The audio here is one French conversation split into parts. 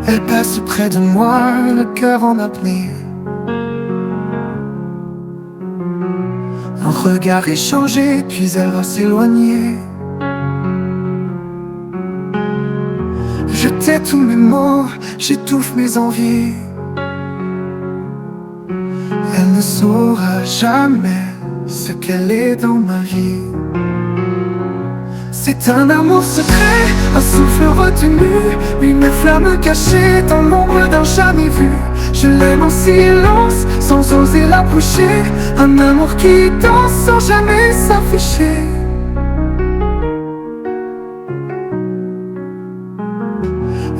Elle passe près de moi, le cœur en apnée. Un regard échangé, puis elle va s'éloigner. Je tais tous mes mots, j'étouffe mes envies. Elle ne saura jamais ce qu'elle est dans ma vie. C'est un amour secret, un souffle retenu, une flamme cachée dans l'ombre d'un jamais vu. Je l'aime en silence, sans oser l'approcher. Un amour qui danse sans jamais s'afficher.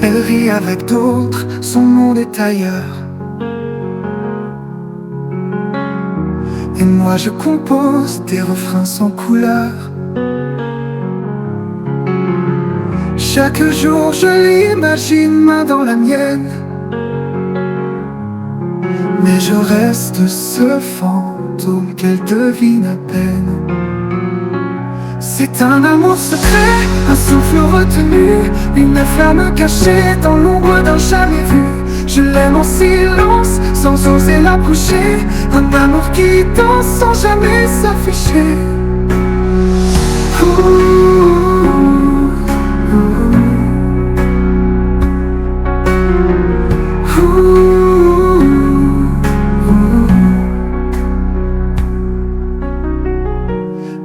Elle rit avec d'autres, son monde est ailleurs. Et moi je compose des refrains sans couleur. Chaque jour je l'imagine main dans la mienne. Mais je reste ce fantôme qu'elle devine à peine. C'est un amour secret, un souffle retenu, une flamme cachée dans l'ombre d'un jamais vu. Je l'aime en silence, sans oser l'approcher. Un amour qui danse sans jamais s'afficher.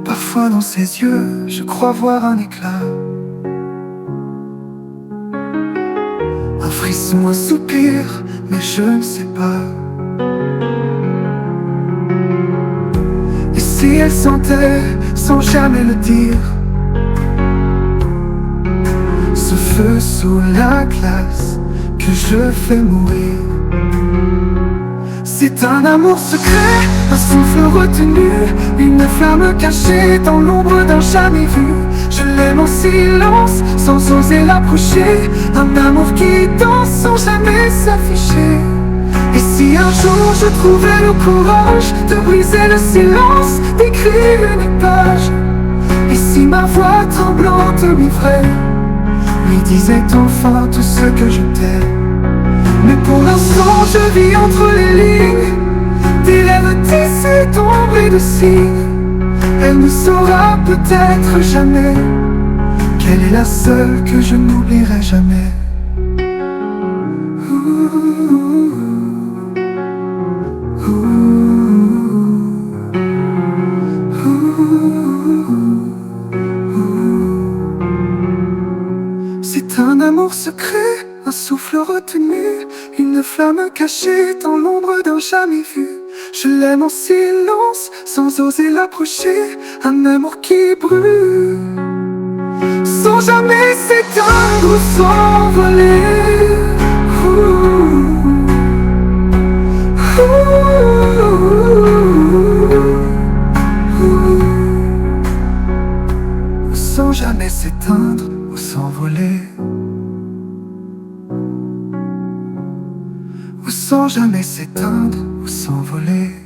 Parfois dans ses yeux, je crois voir un éclat. Un frisson, un soupir, mais je ne sais pas. Et si elle sentait sans jamais le dire, ce feu sous la glace que je fais mourir. C'est un amour secret, un souffle retenu, une flamme cachée dans l'ombre d'un jamais vu. Je l'aime en silence, sans oser l'approcher. Un amour qui danse sans jamais s'afficher. Et si un jour je trouvais le courage de briser le silence, d'écrire une page, et si ma voix tremblante m'ivrait, lui disait enfin tout ce que je t'aime. Mais pour l'instant je vis entre les lignes, des lèvres tissées d'ombre et de signes. Elle ne saura peut-être jamais qu'elle est la seule que je n'oublierai jamais. C'est un amour secret, un souffle retenu, une flamme cachée dans l'ombre d'un jamais vu. Je l'aime en silence, sans oser l'approcher. Un amour qui brûle, sans jamais s'éteindre ou s'envoler. Sans jamais s'éteindre ou s'envoler. Sans jamais s'éteindre ou s'envoler.